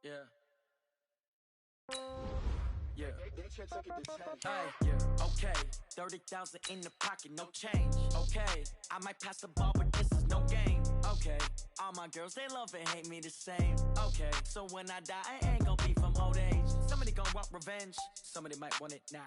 Yeah. Yeah. Hey, yeah. Okay. 30,000 in the pocket, no change. Okay. I might pass the ball, but this is no game. Okay. All my girls, they love and hate me the same. Okay. So when I die, I ain't gonna be from old age. Somebody gonna want revenge. Somebody might want it now.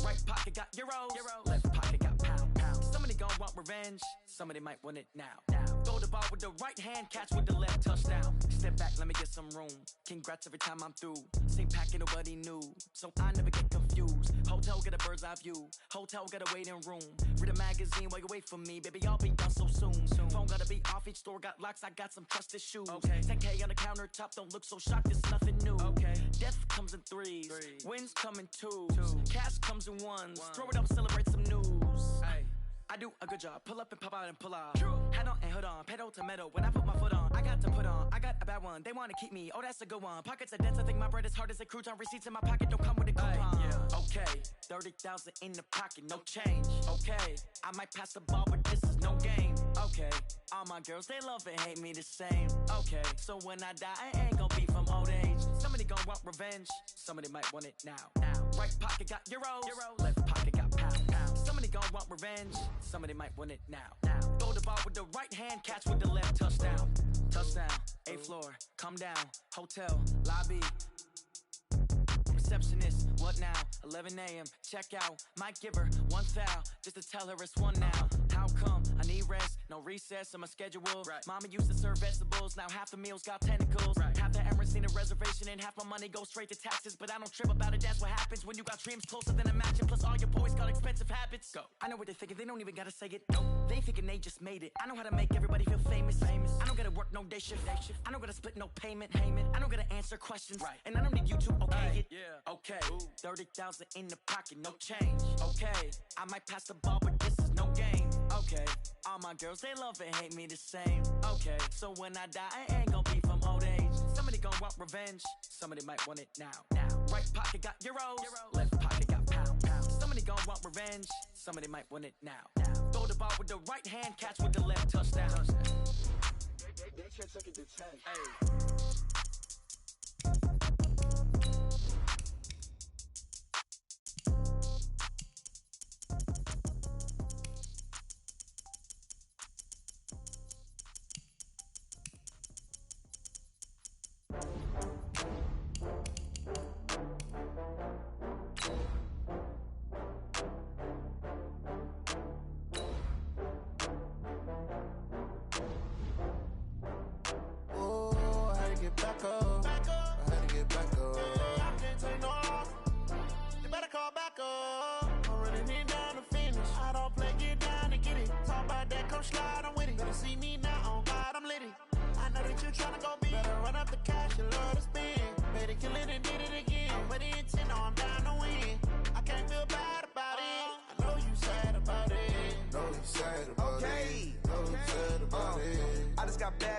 Right pocket got euros. Left pocket got pound. Somebody gonna want revenge. Somebody might want it now. Throw the ball with the right hand, catch with the left, touchdown. Step back, let me get some room. Congrats every time I'm through. Same packet, nobody knew, so I never get confused. Hotel get a bird's eye view. Hotel get a waiting room. Read a magazine while you wait for me, baby. I'll be done so soon. Phone gotta be off. Each store got locks. I got some trusted shoes. Okay. 10K on the countertop. Don't look so shocked. It's nothing new. Okay. Death comes in threes. Wins come in twos. Cash comes in ones. Throw it up, celebrate some news. Hey. I do a good job, pull up and pop out and pull out. Head on and hood on, pedal to metal. When I put my foot on, I got to put on. I got a bad one, they wanna keep me, oh that's a good one. Pockets are dense, I think my bread is hard as a crouton. Receipts in my pocket don't come with a coupon. Yeah. Okay, 30,000 in the pocket, no change. Okay, I might pass the ball, but this is no game. Okay, all my girls, they love and hate me the same. Okay, so when I die, I ain't gonna be from old age. Somebody gonna want revenge, somebody might want it now. Right pocket got euros. Left pocket got pound. Somebody gonna want revenge, somebody might want it now. Throw the ball with the right hand, catch with the left, touchdown. Touchdown, 8th floor, come down, hotel, lobby. Receptionist, what now? 11 a.m., check out. Might give her one foul, just to tell her it's one now. How come? I need rest, no recess in my schedule. Right. Mama used to serve vegetables, now half the meals got tentacles. Right. Half the Emirates need a reservation and half my money goes straight to taxes. But I don't trip about it, that's what happens when you got dreams closer than a matching. Plus all your boys got expensive habits. Go. I know what they're thinking, they don't even gotta say it. Nope. They thinking they just made it. I know how to make everybody feel famous. I don't gotta work no day shift. I don't gotta split no payment. I don't gotta answer questions. Right. And I don't need you to okay it. Yeah. Okay. 30,000 in the pocket, no change. Okay. I might pass the ball, but this is no game. Okay. All my girls, they love and hate me the same. Okay. So when I die, I ain't gonna be from old age. Somebody gonna want revenge. Somebody might want it now. Right pocket got euros. Left pocket got pound. Somebody gonna want revenge. Somebody might want it now. Throw the ball with the right hand, catch with the left, touchdown. They took it to 10. Hey.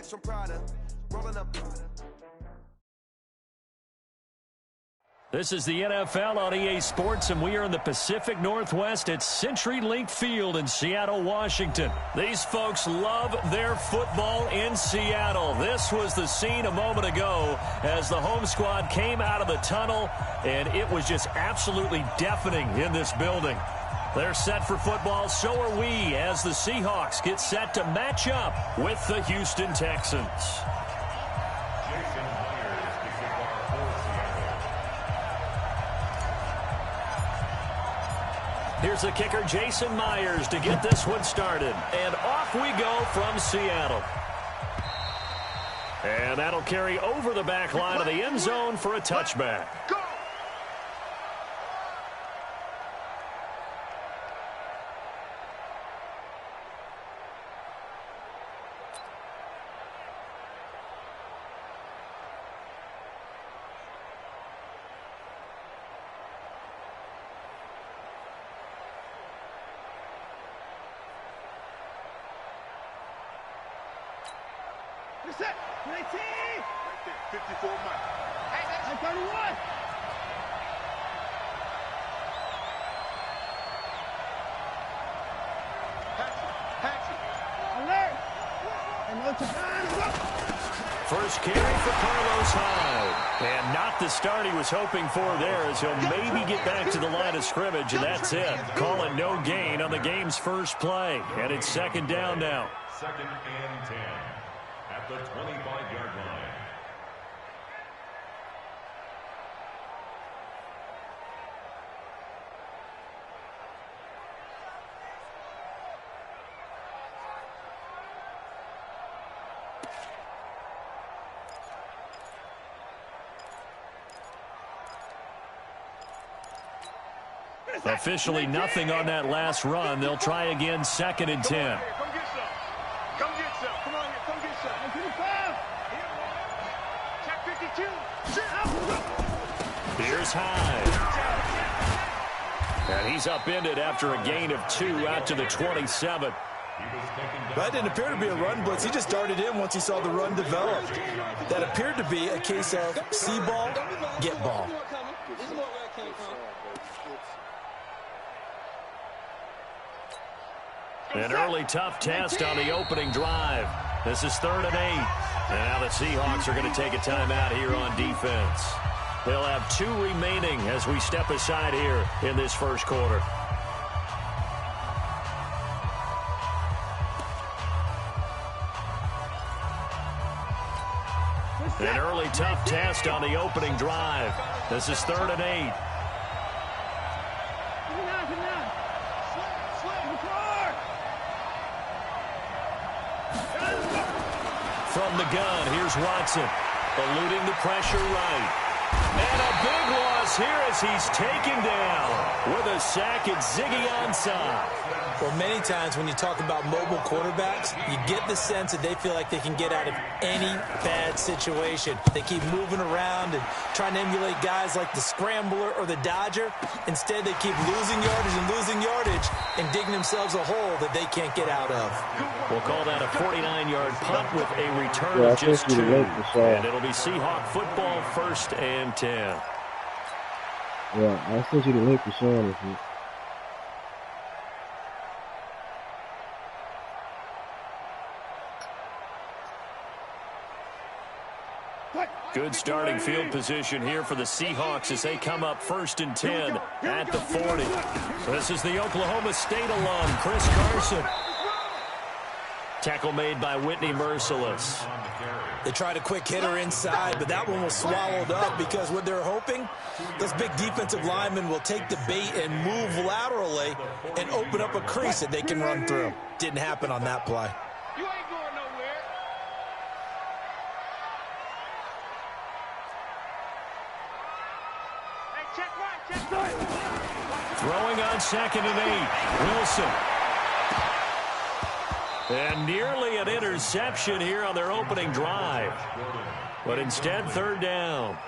From Prada, rolling up. This is the NFL on EA Sports, and we are in the Pacific Northwest at CenturyLink Field in Seattle, Washington. These folks love their football in Seattle. This was the scene a moment ago as the home squad came out of the tunnel, and it was just absolutely deafening in this building. They're set for football, so are we, as the Seahawks get set to match up with the Houston Texans. Here's the kicker, Jason Myers, to get this one started. And off we go from Seattle. And that'll carry over the back line of the end zone for a touchback. Go! Set. 19. Right there. 54 Mike. Hey, 31. Patsy. Alert. And no to First carry for Carlos Hyde. And not the start he was hoping for there, as he'll maybe get back to the line of scrimmage, and that's it. Call it no gain on the game's first play. And it's second down now. Second and 10 at the 25-yard line. Officially nothing on that last run. They'll try again, second and 10. Come get some. Come get some. Come on here. Come get some. Check 52. Here's Hyde. And he's upended after a gain of 2 out to the 27. That didn't appear to be a run blitz. He just darted in once he saw the run develop. That appeared to be a case of see ball, get ball. An early tough test on the opening drive. This is 3rd and 8. And now the Seahawks are going to take a timeout here on defense. They'll have 2 remaining as we step aside here in this first quarter. An early tough test on the opening drive. This is 3rd and 8. From the gun, here's Watson, eluding the pressure right. And a big loss here as he's taken down with a sack at Ziggy Ansah. Well, many times when you talk about mobile quarterbacks, you get the sense that they feel like they can get out of any bad situation. They keep moving around and trying to emulate guys like the Scrambler or the Dodger. Instead, they keep losing yardage and digging themselves a hole that they can't get out of. We'll call that a 49-yard punt with a return of just 2. And it'll be Seahawk football, 1st and 10. Yeah, I sent you the link for Sean. Good starting field position here for the Seahawks as they come up 1st and 10 at the 40. This is the Oklahoma State alum, Chris Carson. Tackle made by Whitney Merciless. They tried a quick hitter inside, but that one was swallowed up because what they're hoping, those big defensive linemen will take the bait and move laterally and open up a crease that they can run through. Didn't happen on that play. You ain't going nowhere. Hey, check right. Throwing on 2nd and 8. Wilson. And nearly an interception here on their opening drive. But instead, 3rd down.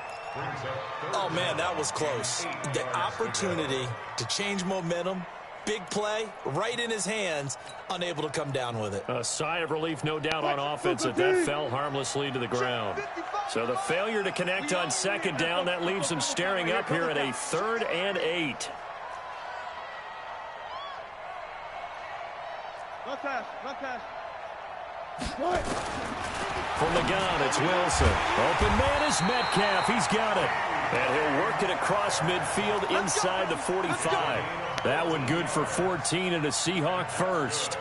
Oh, man, that was close. The opportunity to change momentum, big play, right in his hands, unable to come down with it. A sigh of relief, no doubt, on offense that fell harmlessly to the ground. So the failure to connect on 2nd down, that leaves them staring up here at a 3rd and 8. From the gun, it's Wilson. Open man is Metcalf. He's got it. And he'll work it across midfield inside the 45. That one good for 14 and a Seahawk first.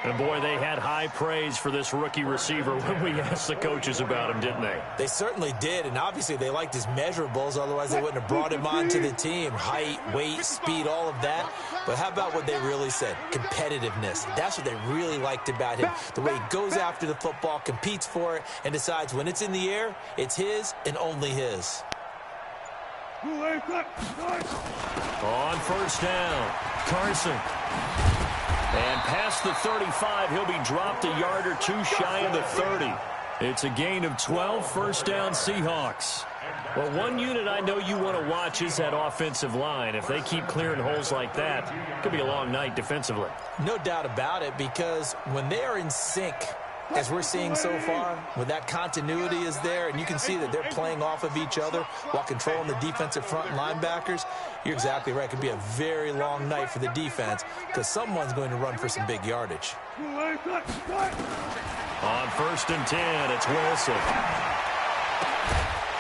And, boy, they had high praise for this rookie receiver when we asked the coaches about him, didn't they? They certainly did, and obviously they liked his measurables. Otherwise, they wouldn't have brought him onto the team. Height, weight, speed, all of that. But how about what they really said? Competitiveness. That's what they really liked about him. The way he goes after the football, competes for it, and decides when it's in the air, it's his and only his. On 1st down, Carson. And past the 35, he'll be dropped a yard or 2 shy of the 30. It's a gain of 12, 1st down Seahawks. Well, one unit I know you want to watch is that offensive line. If they keep clearing holes like that, it could be a long night defensively. No doubt about it, because when they are in sync, as we're seeing so far, when that continuity is there, and you can see that they're playing off of each other while controlling the defensive front and linebackers, you're exactly right. It could be a very long night for the defense because someone's going to run for some big yardage. On 1st and 10, it's Wilson.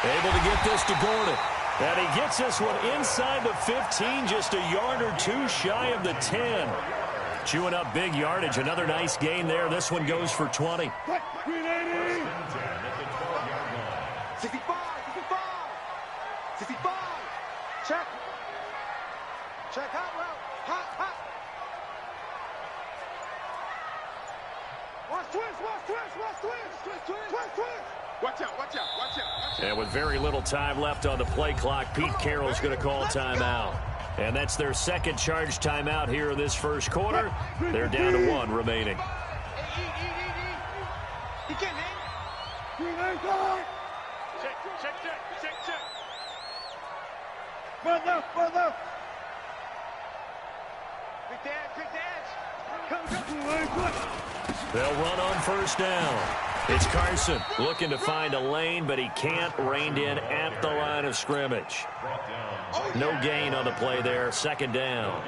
Able to get this to Gordon. And he gets this one inside the 15, just a yard or two shy of the 10. Chewing up big yardage. Another nice gain there. This one goes for 20. 65, 65. Check. Check, hot route. Hot. Watch twist. Watch out. And with very little time left on the play clock, Pete Carroll's going to call timeout. And that's their second charge timeout here in this first quarter. They're down to 1 remaining. He can't hang. Check. Further. Quick dash. Come. They'll run on 1st down. It's Carson looking to find a lane, but he can't. Reined in at the line of scrimmage. No gain on the play there. 2nd down.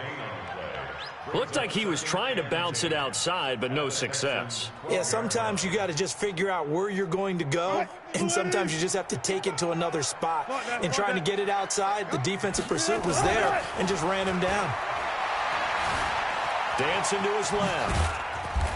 Looked like he was trying to bounce it outside, but no success. Yeah, sometimes you got to just figure out where you're going to go, and sometimes you just have to take it to another spot. And trying to get it outside, the defensive pursuit was there and just ran him down. Dancing to his left.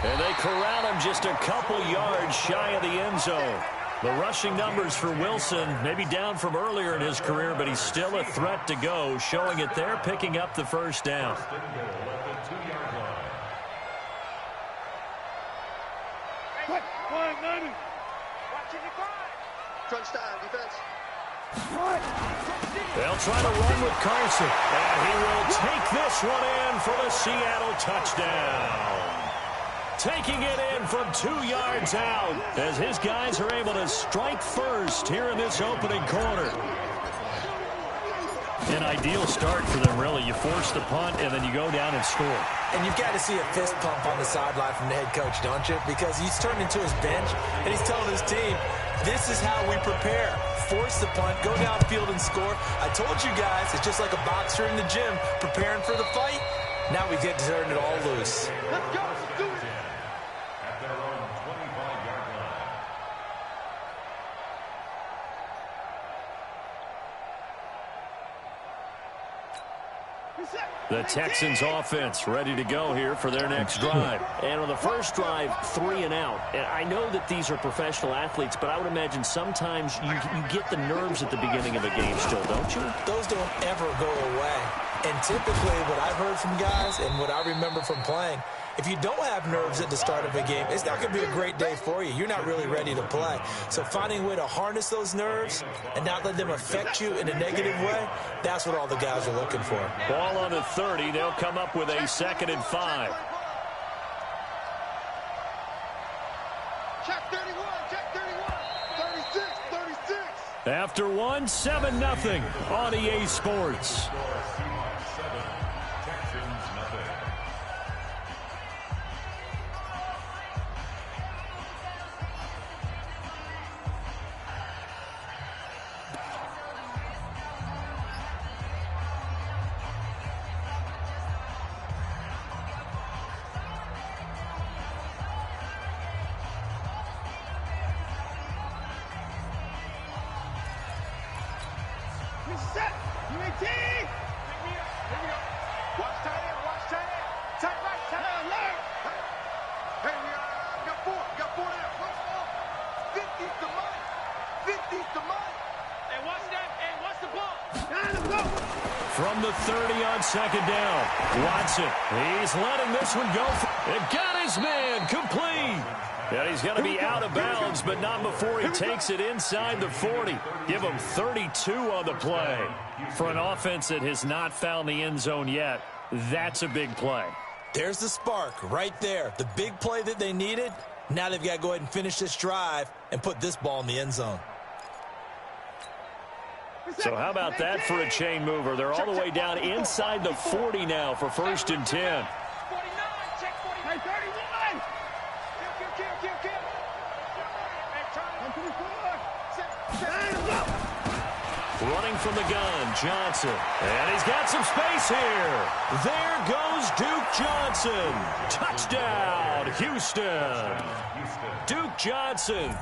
And they corral him just a couple yards shy of the end zone. The rushing numbers for Wilson maybe down from earlier in his career, but he's still a threat to go, showing it there, picking up the 1st down. Crunch time, defense. They'll try to run with Carson, and he will take this one in for the Seattle touchdown. Taking it in from 2 yards out as his guys are able to strike first here in this opening quarter. An ideal start for them, really. You force the punt, and then you go down and score. And you've got to see a fist pump on the sideline from the head coach, don't you? Because he's turned into his bench, and he's telling his team, this is how we prepare. Force the punt, go downfield and score. I told you guys, it's just like a boxer in the gym preparing for the fight. Now we get to turn it all loose. Let's go. Do it. At their own 25-yard line. The Texans offense ready to go here for their next drive. And on the first drive, 3 and out. And I know that these are professional athletes, but I would imagine sometimes you get the nerves at the beginning of a game still, don't you? Those don't ever go away. And typically what I've heard from guys and what I remember from playing, if you don't have nerves at the start of a game, it's not going to be a great day for you. You're not really ready to play. So finding a way to harness those nerves and not let them affect you in a negative way, that's what all the guys are looking for. Ball on the 30. They'll come up with a 2nd and 5. Check 31, check 31. 36. After 1, 7-0 on EA Sports. Set. UAT. Watch tight end. Tight right. Tight left. Hey, we got 4. We got 4 now. 50's the money. 50's the money. Hey, watch that. Hey, watch the ball. Let's go. From the 30 on 2nd down, Watson. He's letting this one go. It got his man complete. And he's going to be out of bounds, but not before he takes it inside the 40. Give him 32 on the play. For an offense that has not found the end zone yet, that's a big play. There's the spark right there. The big play that they needed. Now they've got to go ahead and finish this drive and put this ball in the end zone. So how about that for a chain mover? They're all the way down inside the 40 now for 1st and 10. 49. Check 49. Hey, 31. Kill. Running from the gun, Johnson. And he's got some space here. There goes Duke Johnson. Touchdown, Houston. Duke Johnson,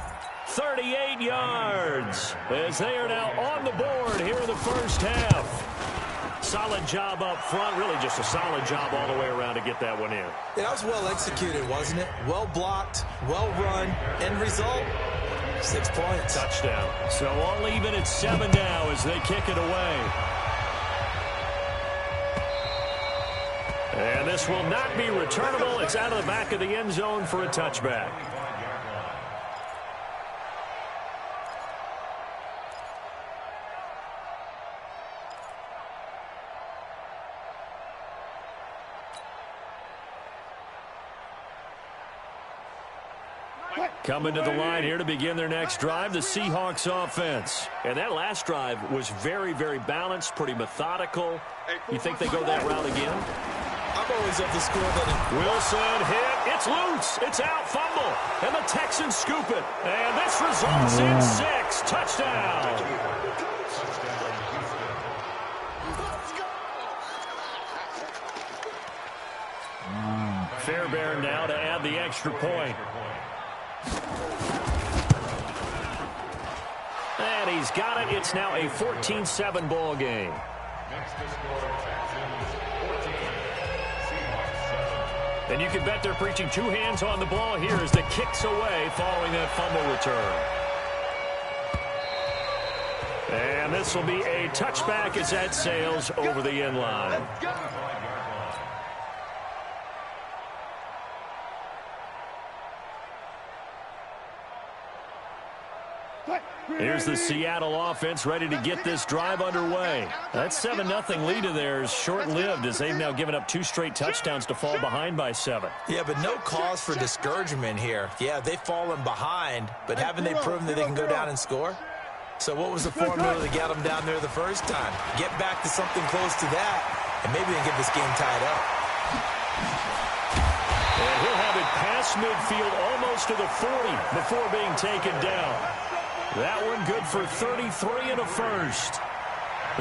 38 yards, as they are now on the board here in the first half. Solid job up front, really just a solid job all the way around to get that one in. Yeah, that was well executed, wasn't it? Well blocked, well run. End result, 6 points. Touchdown. So all even at 7 now as they kick it away. And this will not be returnable. It's out of the back of the end zone for a touchback. Coming to the line here to begin their next drive, the Seahawks offense. And that last drive was very, very balanced, pretty methodical. You think they go that route again? I'm always of the school that Wilson hit. It's loose. It's out. Fumble. And the Texans scoop it. And this results in 6. Touchdown. Fairbairn now to add the extra point. And he's got it. It's now a 14-7 ball game. Next to score, Texans 14, Seahawks 7. And you can bet they're preaching 2 hands on the ball here as the kick's away following that fumble return. And this will be a touchback as that sails over the end line. Here's the Seattle offense ready to get this drive underway. That 7-0 lead of theirs short-lived as they've now given up 2 straight touchdowns to fall behind by 7. Yeah, but no cause for discouragement here. Yeah, they've fallen behind, but haven't they proven that they can go down and score? So what was the formula to get them down there the first time? Get back to something close to that, and maybe they can get this game tied up. And he'll have it past midfield almost to the 40 before being taken down. That one good for 33 and a first.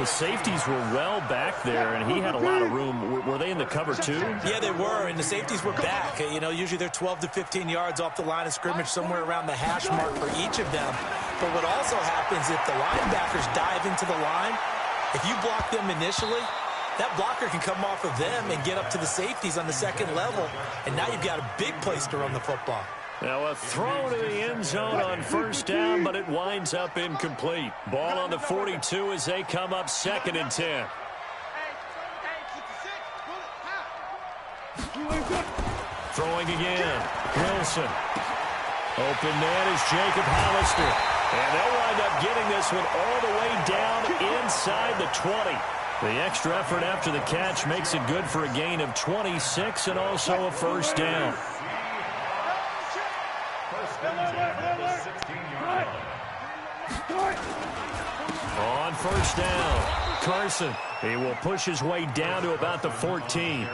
The safeties were well back there, and he had a lot of room. Were they in the cover too? Yeah, they were, and the safeties were back. You know, usually they're 12 to 15 yards off the line of scrimmage, somewhere around the hash mark for each of them. But what also happens if the linebackers dive into the line, if you block them initially, that blocker can come off of them and get up to the safeties on the second level, and now you've got a big place to run the football. Now a throw to the end zone on first down, but it winds up incomplete. Ball on the 42 as they come up 2nd and 10. Throwing again. Wilson. Open man is Jacob Hollister. And they'll wind up getting this one all the way down inside the 20. The extra effort after the catch makes it good for a gain of 26 and also a first down. On first down, Carson. He will push his way down to about the 14.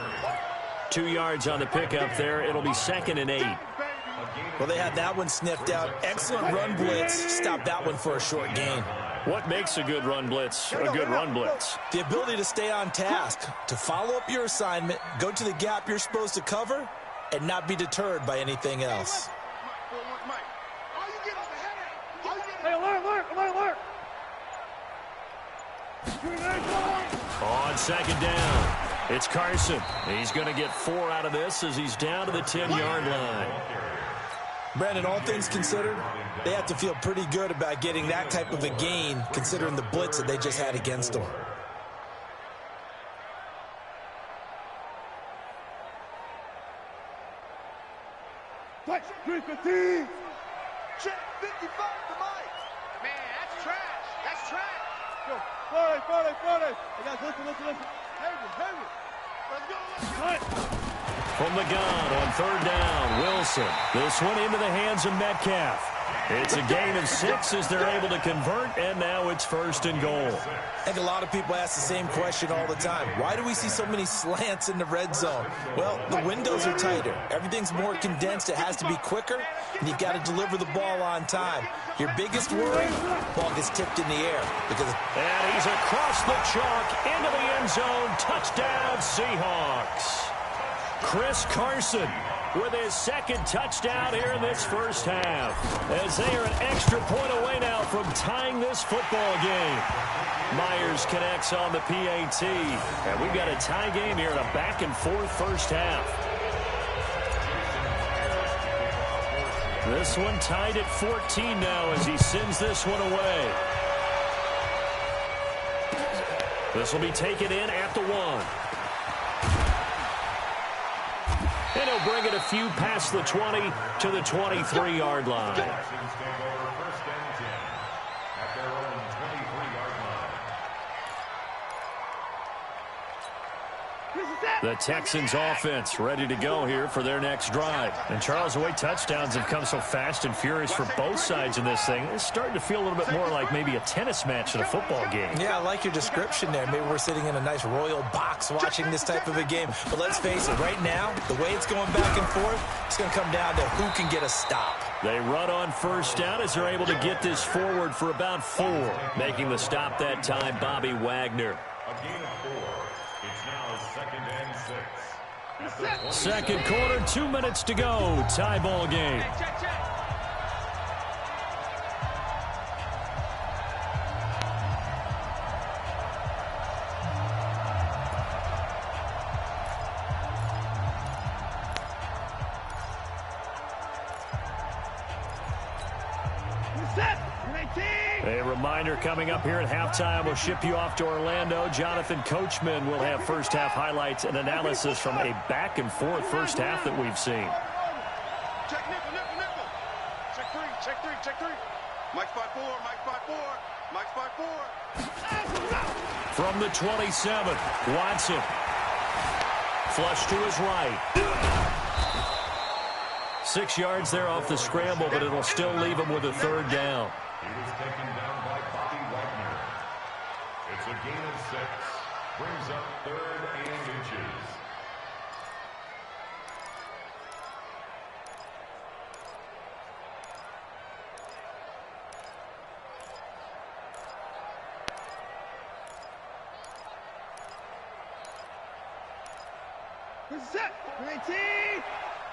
2 yards on the pickup there. It'll be 2nd and 8. Well, they had that one sniffed out. Excellent run blitz. Stopped that one for a short gain. What makes a good run blitz a good run blitz? The ability to stay on task, to follow up your assignment, go to the gap you're supposed to cover, and not be deterred by anything else. Hey, alert! On 2nd down, it's Carson. He's going to get 4 out of this as he's down to the 10-yard line. Brandon, all things considered, they have to feel pretty good about getting that type of a gain, considering the blitz that they just had against them. Touch 315. Check 55 to Mike. Man, that's trash. That's trash. Yo, 40. Hey, guys, listen. Heavy. Let's go. From the gun on 3rd down, Wilson. This one into the hands of Metcalf. It's a gain of 6 as they're able to convert, and now it's 1st and goal. I think a lot of people ask the same question all the time. Why do we see so many slants in the red zone? Well, the windows are tighter. Everything's more condensed. It has to be quicker, and you've got to deliver the ball on time. Your biggest worry, ball gets tipped in the air. And he's across the chalk into the end zone. Touchdown, Seahawks. Chris Carson with his 2nd touchdown here in this first half, as they are an extra point away now from tying this football game. Myers connects on the PAT, and we've got a tie game here in a back-and-forth first half. This one tied at 14 now as he sends this one away. This will be taken in at the 1. And he'll bring it a few past the 20 to the 23-yard line. The Texans offense ready to go here for their next drive. And Charles, the way touchdowns have come so fast and furious for both sides in this thing, it's starting to feel a little bit more like maybe a tennis match in a football game. Yeah, I like your description there. Maybe we're sitting in a nice royal box watching this type of a game. But let's face it, right now, the way it's going back and forth, it's going to come down to who can get a stop. They run on 1st down as they're able to get this forward for about 4. Making the stop that time, Bobby Wagner. A gain of 4. It's now 2nd and 6. Second quarter, 2 minutes to go. Tie ball game. A reminder coming up here at halftime. We'll ship you off to Orlando. Jonathan Coachman will have first half highlights and analysis from a back-and-forth first half that we've seen. Check nickel, nickel, nickel. Check 3, check 3, check 3. Mike 5-4, Mike 5-4, Mike 5-4. From the 27, Watson. Flush to his right. 6 yards there off the scramble, but it'll still leave him with a 3rd down. He was taken down by Bobby Wagner. It's a gain of 6. Brings up 3rd and inches. Set. 19.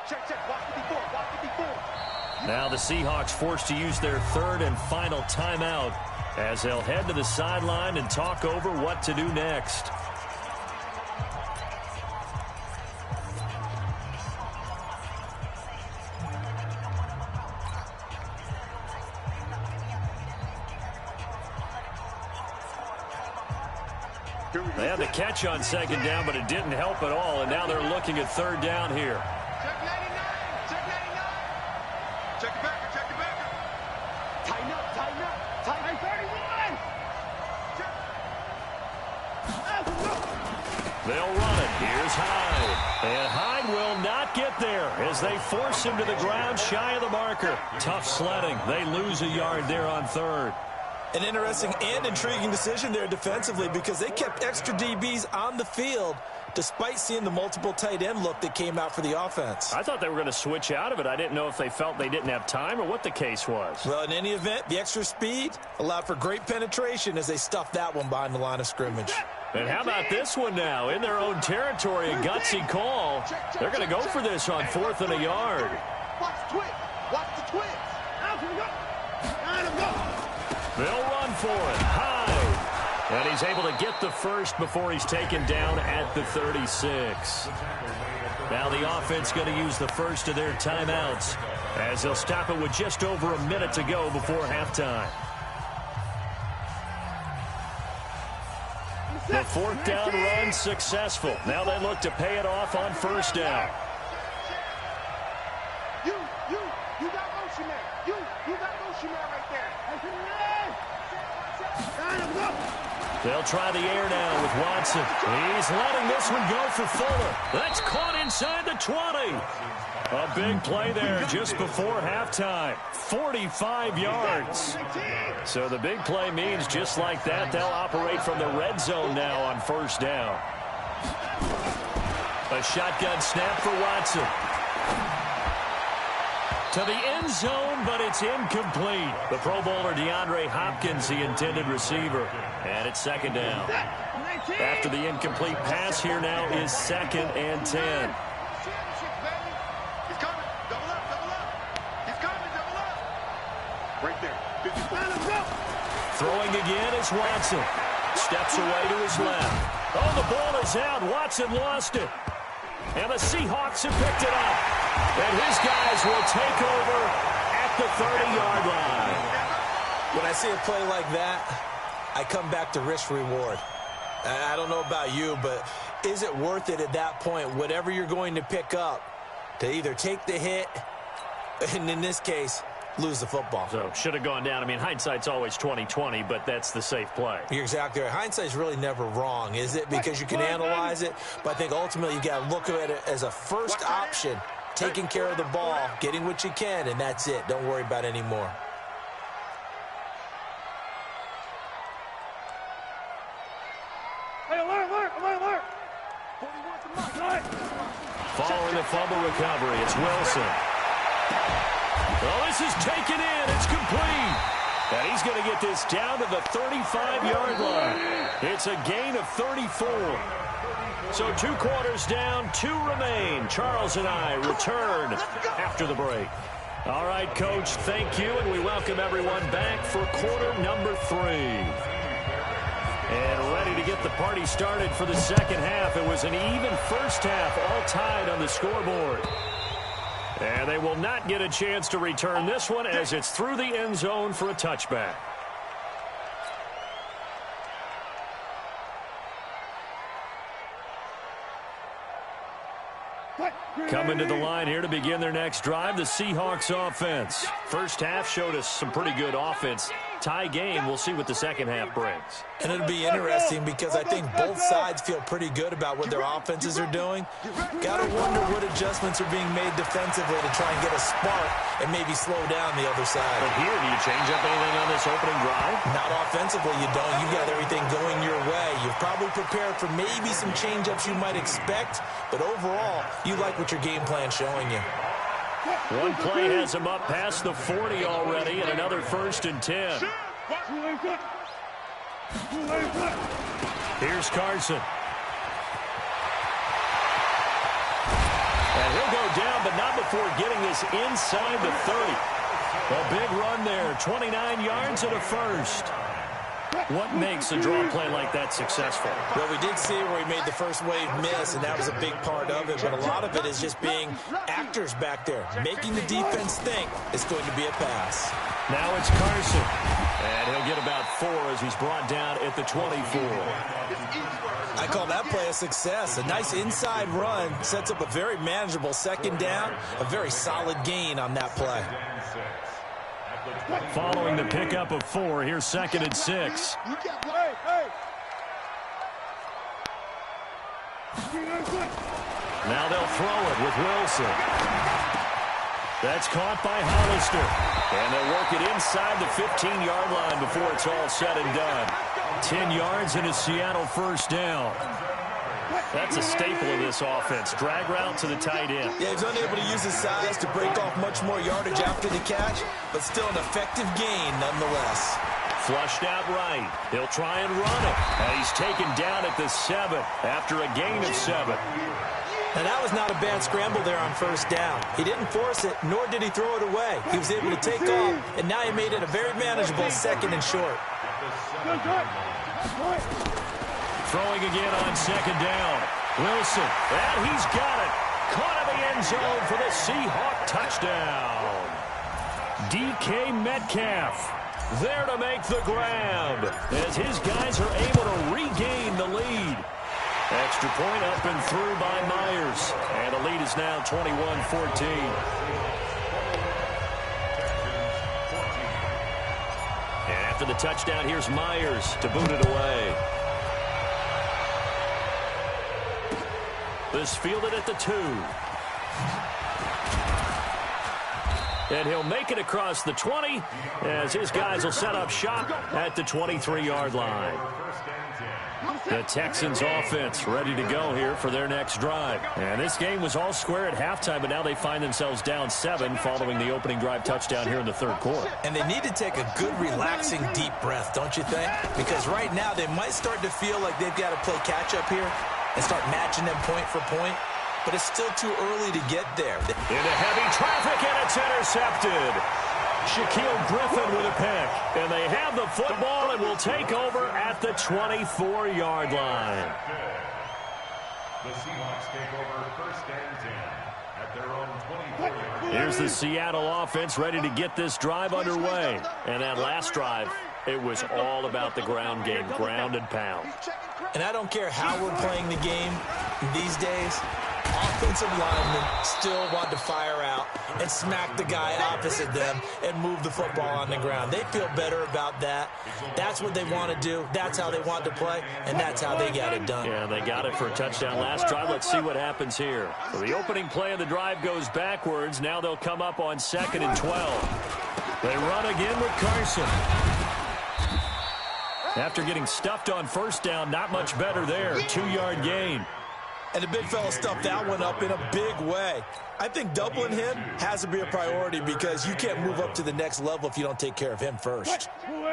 Check, check. Watch the before. Watch the before. Now the Seahawks forced to use their 3rd and final timeout as they'll head to the sideline and talk over what to do next. They had the catch on 2nd down, but it didn't help at all, and now they're looking at 3rd down here. Check 99. Check 99. Check it back. Check it back. Tighten up. Tighten up. Tighten 31. They'll run it. Here's Hyde. And Hyde will not get there as they force him to the ground shy of the marker. Tough sledding. They lose a yard there on 3rd. An interesting and intriguing decision there defensively because they kept extra DBs on the field despite seeing the multiple tight end look that came out for the offense. I thought they were going to switch out of it. I didn't know if they felt they didn't have time or what the case was. Well, in any event, the extra speed allowed for great penetration as they stuffed that one behind the line of scrimmage. And how about this one now? In their own territory, a gutsy call. They're going to go for this on 4th and a yard. Watch the twins. Watch the twins. They'll run for it. Hyde. And he's able to get the first before he's taken down at the 36. Now the offense going to use the first of their timeouts as they'll stop it with just over a minute to go before halftime. The 4th down run successful. Now they look to pay it off on 1st down. You got motion there. You got motion there right there. They'll try the air now with Watson. He's letting this one go for Fuller. That's caught inside the 20. A big play there just before halftime. 45 yards. So the big play means just like that, they'll operate from the red zone now on first down. A shotgun snap for Watson. To the end zone, but it's incomplete. The Pro Bowler DeAndre Hopkins, the intended receiver. And it's second down. After the incomplete pass, here now is 2nd and 10. He's coming. Double up, double up. He's coming, double up. Right there. Throwing again is Watson. Steps away to his left. Oh, the ball is out. Watson lost it. And the Seahawks have picked it up. And his guys will take over at the 30-yard line. When I see a play like that, I come back to risk-reward. I don't know about you, but is it worth it at that point, whatever you're going to pick up, to either take the hit, and in this case, lose the football? So, should have gone down. I mean, hindsight's always 20/20, but that's the safe play. You're exactly right. Hindsight's really never wrong, is it? Because you can analyze it, but I think ultimately you got to look at it as a first option, taking care of the ball, getting what you can, and that's it. Don't worry about any more. Following the fumble recovery, it's Wilson. Oh, this is taken in. It's complete. And he's going to get this down to the 35-yard line. It's a gain of 34. So 2 quarters down, 2 remain. Charles and I return after the break. All right, Coach, thank you, and we welcome everyone back for quarter number 3. And ready to get the party started for the second half. It was an even first half, all tied on the scoreboard. And they will not get a chance to return this one as it's through the end zone for a touchback. Coming to the line here to begin their next drive, the Seahawks offense. First half showed us some pretty good offense. Tie game, we'll see what the second half brings. And it'll be interesting because I think both sides feel pretty good about what their offenses are doing. Got to wonder what adjustments are being made defensively to try and get a spark and maybe slow down the other side. But here, do you change up anything on this opening drive? Not offensively, you don't. You've got everything going your way. You've probably prepared for maybe some change-ups you might expect, but overall, you like what your game plan's showing you. One play has him up past the 40 already, and another 1st and 10. Here's Carson. And he'll go down, but not before getting this inside the 30. A big run there, 29 yards and a 1st. What makes a draw play like that successful? Well, we did see where he made the first wave miss, and that was a big part of it. But a lot of it is just being actors back there, making the defense think it's going to be a pass. Now it's Carson. And he'll get about 4 as he's brought down at the 24. I call that play a success. A nice inside run sets up a very manageable second down, a very solid gain on that play. Following the pickup of 4, here's 2nd and 6. Now they'll throw it with Wilson. That's caught by Hollister. And they'll work it inside the 15-yard line before it's all said and done. 10 yards and a Seattle first down. That's a staple of this offense. Drag route to the tight end. Yeah, he's unable to use his size to break off much more yardage after the catch, but still an effective gain nonetheless. Flushed out right. He'll try and run it. And he's taken down at the 7 after a gain of 7. Now, that was not a bad scramble there on first down. He didn't force it, nor did he throw it away. He was able to take off, and now he made it a very manageable 2nd and short. Throwing again on 2nd down. Wilson, and he's got it. Caught in the end zone for the Seahawk touchdown. DK Metcalf there to make the grab as his guys are able to regain the lead. Extra point up and through by Myers. And the lead is now 21-14. After the touchdown, here's Myers to boot it away. This fielded at the 2. And he'll make it across the 20 as his guys will set up shop at the 23-yard line. The Texans offense ready to go here for their next drive. And this game was all square at halftime, but now they find themselves down 7 following the opening drive touchdown here in the third quarter. And they need to take a good, relaxing, deep breath, don't you think? Because right now they might start to feel like they've got to play catch-up here and start matching them point for point. But it's still too early to get there. Into heavy traffic, and it's intercepted. Shaquille Griffin with a pick. And they have the football and will take over at the 24-yard line. The Seahawks take over first and 10 at their own 24-yard line. Here's the Seattle offense ready to get this drive underway. And that last drive, it was all about the ground game, ground and pound. And I don't care how we're playing the game these days, offensive linemen still want to fire out and smack the guy opposite them and move the football on the ground. They feel better about that. That's what they want to do. That's how they want to play, and that's how they got it done. Yeah, they got it for a touchdown last drive. Let's see what happens here. So the opening play of the drive goes backwards. Now they'll come up on 2nd and 12. They run again with Carson. After getting stuffed on first down, not much better there. 2-yard gain. And the big fella stuffed that one up in a big way. I think doubling him has to be a priority because you can't move up to the next level if you don't take care of him first. Here we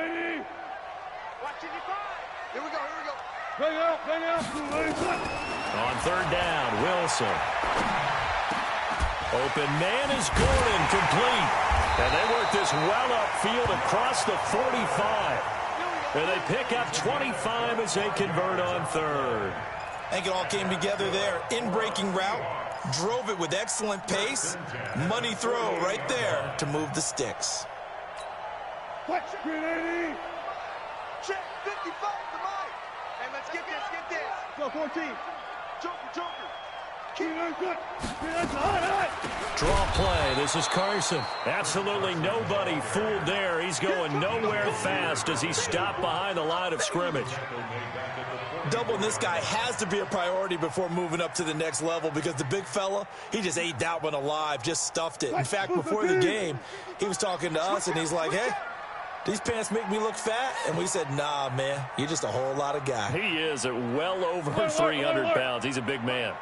go, here we go. Bang out. On 3rd down, Wilson. Open man is Gordon, complete. And they work this well upfield across the 45. And they pick up 25 as they convert on 3rd. I think it all came together there. In-breaking route, drove it with excellent pace. Money throw right there to move the sticks. Check 55 to Mike. And let's get this. Go 14. Joker. Draw play. This is Carson. Absolutely nobody fooled there. He's going nowhere fast as he stopped behind the line of scrimmage. Doubling this guy has to be a priority before moving up to the next level because the big fella, he just ate that one alive, just stuffed it. In fact, before the game, he was talking to us, and he's like, hey, these pants make me look fat? And we said, nah, man, you're just a whole lot of guy. He is at well over 300 pounds. He's a big man.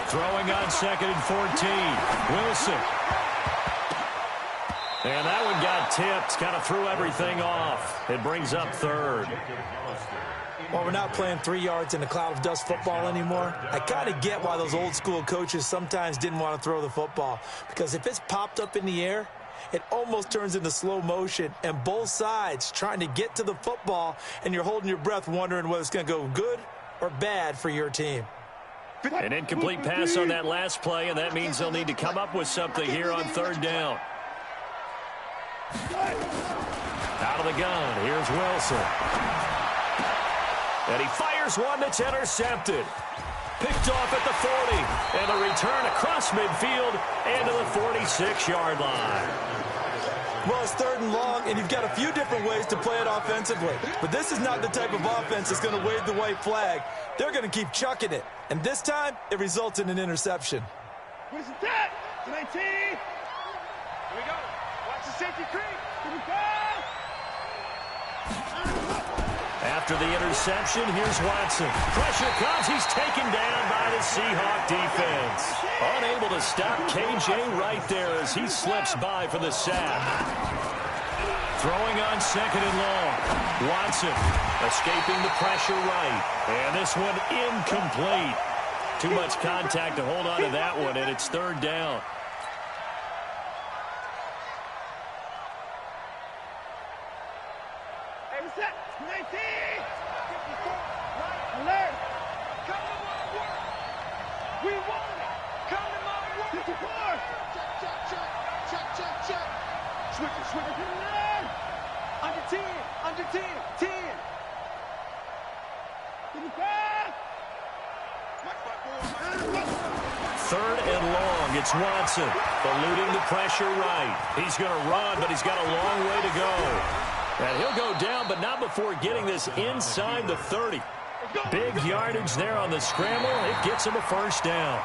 Throwing on 2nd and 14. Wilson. And that one got tipped, kind of threw everything off. It brings up 3rd. Well, we're not playing 3 yards in a cloud of dust football anymore. I kind of get why those old school coaches sometimes didn't want to throw the football. Because if it's popped up in the air, it almost turns into slow motion. And both sides trying to get to the football, and you're holding your breath wondering whether it's going to go good or bad for your team. An incomplete pass on that last play, and that means they'll need to come up with something here on 3rd down. Out of the gun, here's Wilson. And he fires one that's intercepted. Picked off at the 40. And the return across midfield and to the 46-yard line. Well, it's 3rd and long, and you've got a few different ways to play it offensively. But this is not the type of offense that's going to wave the white flag. They're going to keep chucking it. And this time, it results in an interception. What is that? 19. Here we go. Watch the safety creep. Here we go. After the interception, here's Watson. Pressure comes. He's taken down by the Seahawk defense. Unable to stop KJ right there as he slips by for the sack. Throwing on 2nd and long. Watson escaping the pressure right. And this one incomplete. Too much contact to hold on to that one, and it's 3rd down. Under 10. Third and long. It's Watson eluding the pressure right. He's going to run, but he's got a long way to go. And he'll go down, but not before getting this inside the 30. Big yardage there on the scramble. It gets him a first down.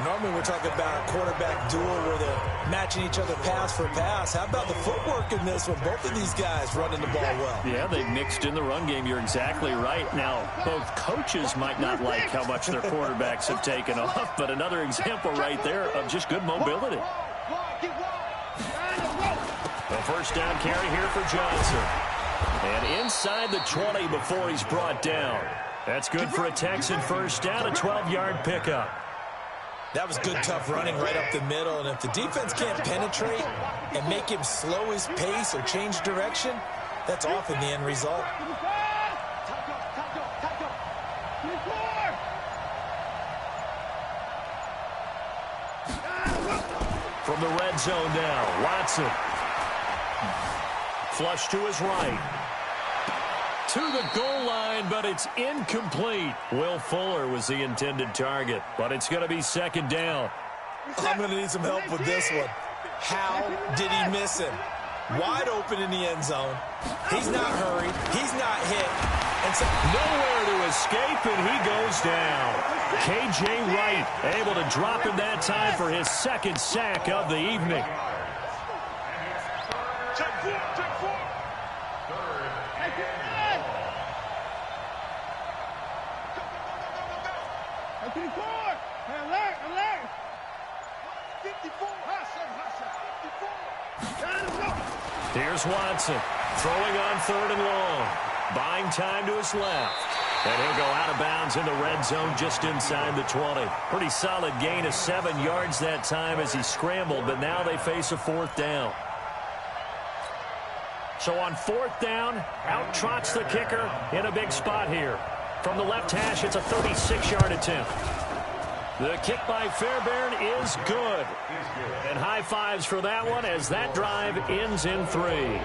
Normally we're talking about a quarterback duel where they're matching each other pass for pass. How about the footwork in this one? Both of these guys running the ball well. Yeah, they mixed in the run game. You're exactly right. Now, both coaches might not like how much their quarterbacks have taken off, but another example right there of just good mobility. A first down carry here for Johnson. And inside the 20 before he's brought down. That's good for a Texan first down, a 12-yard pickup. That was good, tough running right up the middle. And if the defense can't penetrate and make him slow his pace or change direction, that's often the end result. From the red zone now, Watson. Flush to his right. To the goal line, but it's incomplete. Will Fuller was the intended target, but it's going to be second down. I'm going to need some help with this one. How did he miss him? Wide open in the end zone. He's not hurried. He's not hit. And so nowhere to escape, and he goes down. K.J. Wright able to drop him that time for his second sack of the evening. Here's Watson, throwing on 3rd and long. Buying time to his left. And he'll go out of bounds in the red zone just inside the 20. Pretty solid gain of 7 yards that time as he scrambled, but now they face a 4th down. So on 4th down, out trots the kicker in a big spot here. From the left hash, it's a 36-yard attempt. The kick by Fairbairn is good. And high fives for that one as that drive ends in 3.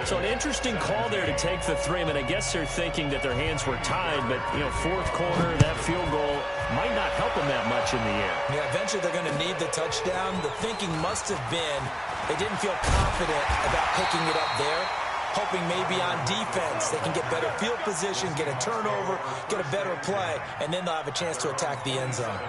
So an interesting call there to take the 3. I mean, I guess they're thinking that their hands were tied, but, you know, 4th quarter, that field goal might not help them that much in the end. Yeah, eventually they're going to need the touchdown. The thinking must have been they didn't feel confident about picking it up there, hoping maybe on defense they can get better field position, get a turnover, get a better play, and then they'll have a chance to attack the end zone.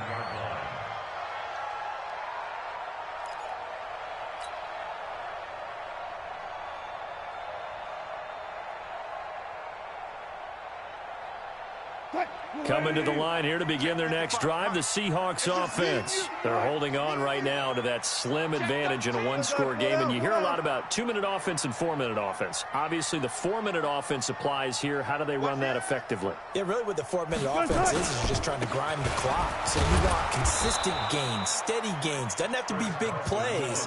Coming to the line here to begin their next drive, the Seahawks offense. They're holding on right now to that slim advantage in a one-score game, and you hear a lot about 2-minute offense and 4-minute offense. Obviously, the 4-minute offense applies here. How do they run that effectively? Yeah, really what the 4-minute offense is you're just trying to grind the clock. So you want consistent gains, steady gains. Doesn't have to be big plays,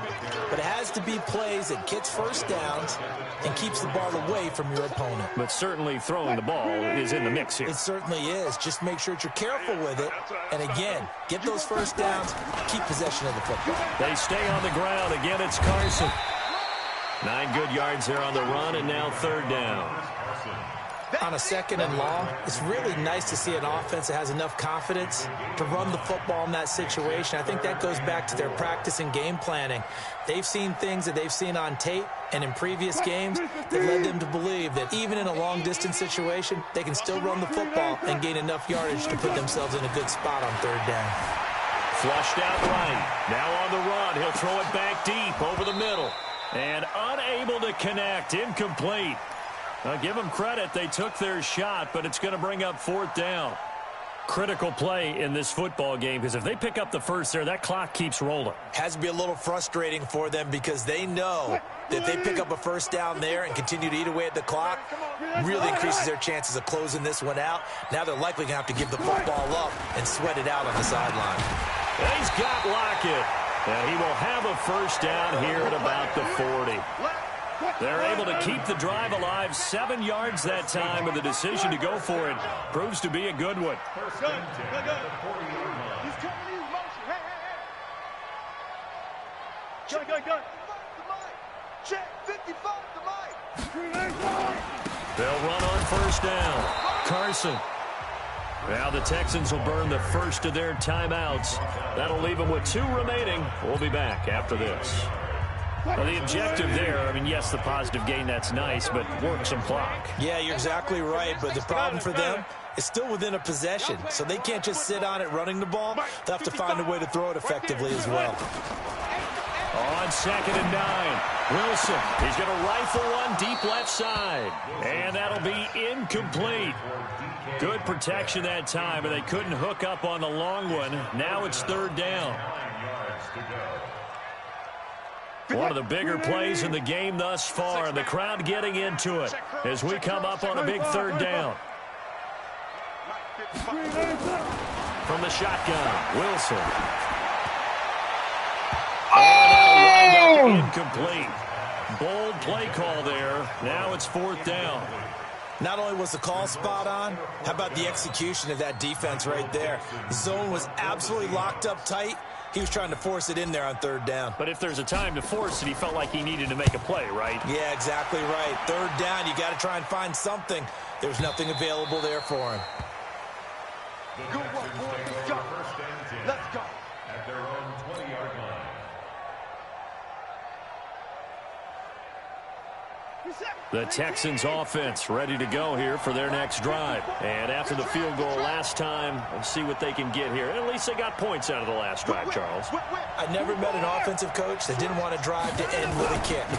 but it has to be plays that gets first downs and keeps the ball away from your opponent. But certainly throwing the ball is in the mix here. It certainly is. Just make sure that you're careful with it. And again, get those first downs, keep possession of the football. They stay on the ground. Again, it's Carson. 9 good yards there on the run, and now 3rd down. On a 2nd and long, it's really nice to see an offense that has enough confidence to run the football in that situation. I think that goes back to their practice and game planning. They've seen things that they've seen on tape and in previous games that led them to believe that even in a long-distance situation, they can still run the football and gain enough yardage to put themselves in a good spot on 3rd down. Flushed out right. Now on the run. He'll throw it back deep over the middle. And unable to connect. Incomplete. Now, give them credit. They took their shot, but it's going to bring up 4th down. Critical play in this football game, because if they pick up the first there, that clock keeps rolling. Has to be a little frustrating for them because they know that if they pick up a first down there and continue to eat away at the clock, really increases their chances of closing this one out. Now they're likely going to have to give the football up and sweat it out on the sideline. And he's got Lockett. And he will have a first down here at about the 40. They're able to keep the drive alive. 7 yards that time, and the decision to go for it proves to be a good one. Good. He's coming in motion. Hey. Good. Check 55 to Mike. They'll run on first down. Carson. Now the Texans will burn the first of their timeouts. That'll leave them with 2 remaining. We'll be back after this. Well, the objective there, I mean, yes, the positive gain, that's nice, but work some clock. Yeah, you're exactly right, but the problem for them is still within a possession, so they can't just sit on it running the ball. They'll have to find a way to throw it effectively as well. On 2nd and 9, Wilson, he's going to rifle one deep left side, and that'll be incomplete. Good protection that time, but they couldn't hook up on the long one. Now it's 3rd down. One of the bigger plays in the game thus far, and the crowd getting into it as we come up on a big 3rd down. From the shotgun, Wilson. And incomplete. Bold play call there. Now it's 4th down. Not only was the call spot on, how about the execution of that defense right there? The zone was absolutely locked up tight. He was trying to force it in there on 3rd down. But if there's a time to force it, he felt like he needed to make a play, right? Yeah, exactly right. 3rd down, you got to try and find something. There's nothing available there for him. Good work, boys. Let's go. Let's go. At their own 20-yard line. The Texans offense ready to go here for their next drive. And after the field goal last time, we'll see what they can get here. And at least they got points out of the last drive, Charles. I never met an offensive coach that didn't want to drive to end with a kick.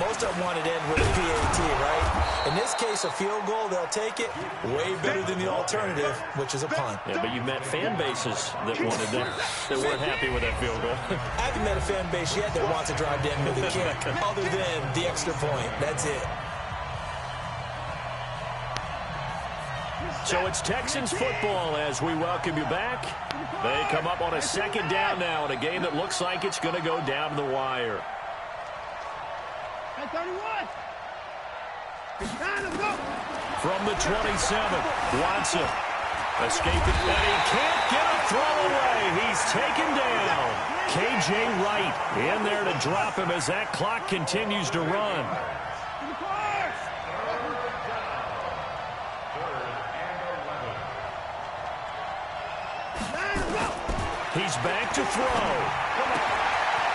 Most of them wanted to end with a PAT, right? In this case, a field goal, they'll take it. Way better than the alternative, which is a punt. Yeah, but you met fan bases that wanted that weren't happy with that field goal. I haven't met a fan base yet that wants to drive to end with a kick, other than the extra point. That's it. So it's Texans football as we welcome you back. They come up on a 2nd down now in a game that looks like it's going to go down to the wire. From the 27, Watson escaping, and he can't get a throw away. He's taken down. KJ Wright in there to drop him as that clock continues to run. He's back to throw.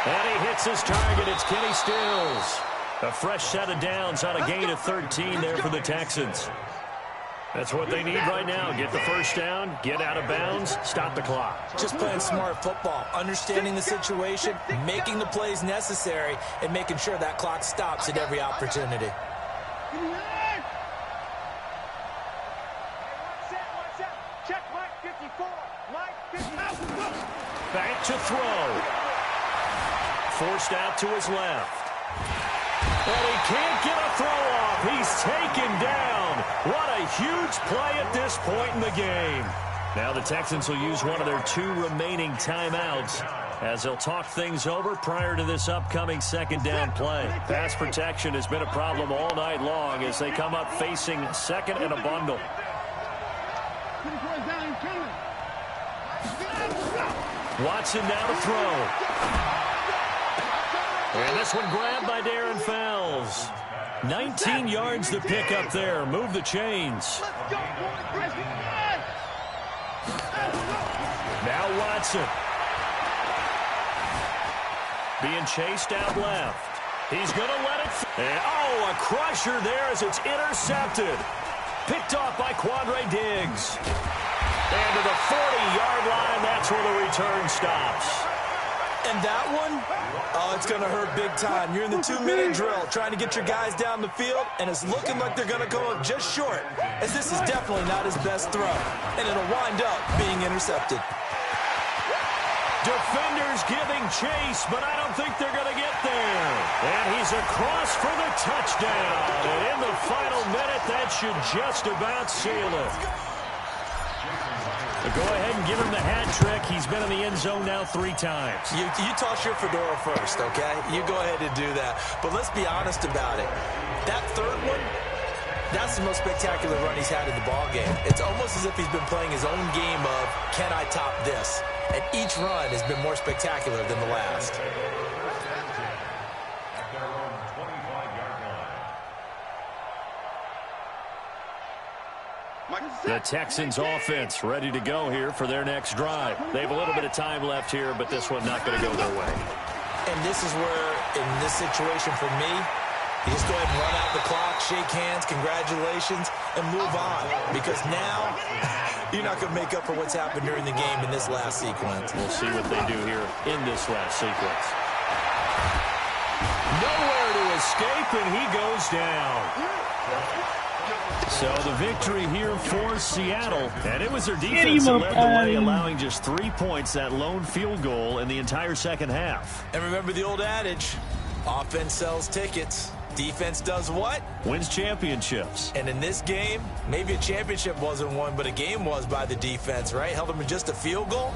And he hits his target. It's Kenny Stills. A fresh set of downs on a gain of 13 there for the Texans. That's what they need right now. Get the 1st down, get out of bounds, stop the clock. Just playing smart football, understanding the situation, making the plays necessary, and making sure that clock stops at every opportunity. Back to throw. Forced out to his left. And he can't get a throw off. He's taken down. What a huge play at this point in the game. Now the Texans will use one of their 2 remaining timeouts as they'll talk things over prior to this upcoming 2nd down play. Pass protection has been a problem all night long as they come up facing 2nd and a bundle. Watson now to throw. And this one grabbed by Darren Fells. 19 yards to pick up there. Move the chains. Now Watson. Being chased out left. He's going to let it. And, oh, a crusher there as it's intercepted. Picked off by Quandre Diggs. And to the 40-yard line, that's where the return stops. And that one, oh, it's going to hurt big time. You're in the 2-minute drill trying to get your guys down the field, and it's looking like they're going to come up just short, as this is definitely not his best throw, and it'll wind up being intercepted. Defenders giving chase, but I don't think they're going to get there. And he's across for the touchdown. And in the final minute, that should just about seal it. But go ahead and give him the hat trick. He's been in the end zone now 3 times. You toss your fedora first, okay? You go ahead and do that. But let's be honest about it. That 3rd one, that's the most spectacular run he's had in the ballgame. It's almost as if he's been playing his own game of, can I top this? And each run has been more spectacular than the last. The Texans offense ready to go here for their next drive. They have a little bit of time left here, but this one not going to go their way. And this is where in this situation for me, you just go ahead and run out the clock, shake hands, congratulations, and move on. Because now, you're not going to make up for what's happened during the game in this last sequence. We'll see what they do here in this last sequence. Nowhere to escape, and he goes down. So the victory here for Seattle. And it was their defense that led the way, allowing just 3 points, that lone field goal in the entire second half. And remember the old adage, offense sells tickets. Defense does what? Wins championships. And in this game, maybe a championship wasn't won, but a game was by the defense, right? Held them in just a field goal.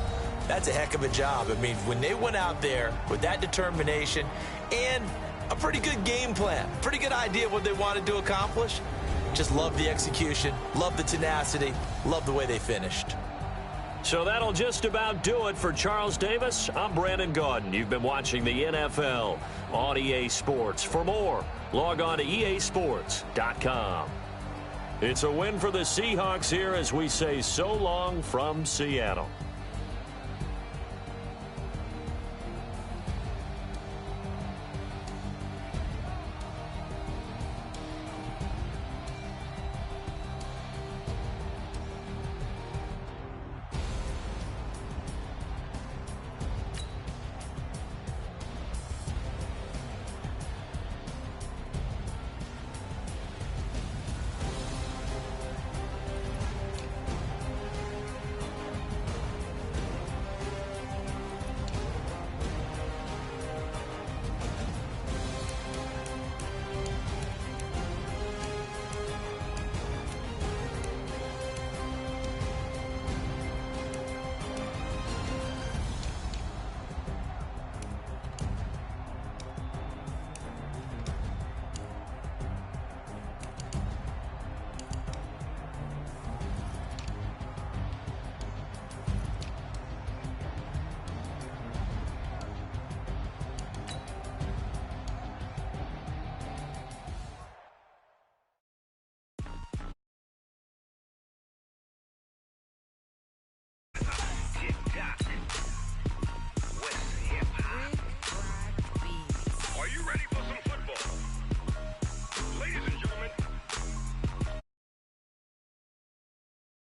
That's a heck of a job. I mean, when they went out there with that determination and a pretty good game plan, pretty good idea of what they wanted to accomplish, just love the execution, love the tenacity, love the way they finished. So that'll just about do it for Charles Davis. I'm Brandon Gaudin. You've been watching the NFL on EA Sports. For more, log on to easports.com. It's a win for the Seahawks here as we say so long from Seattle.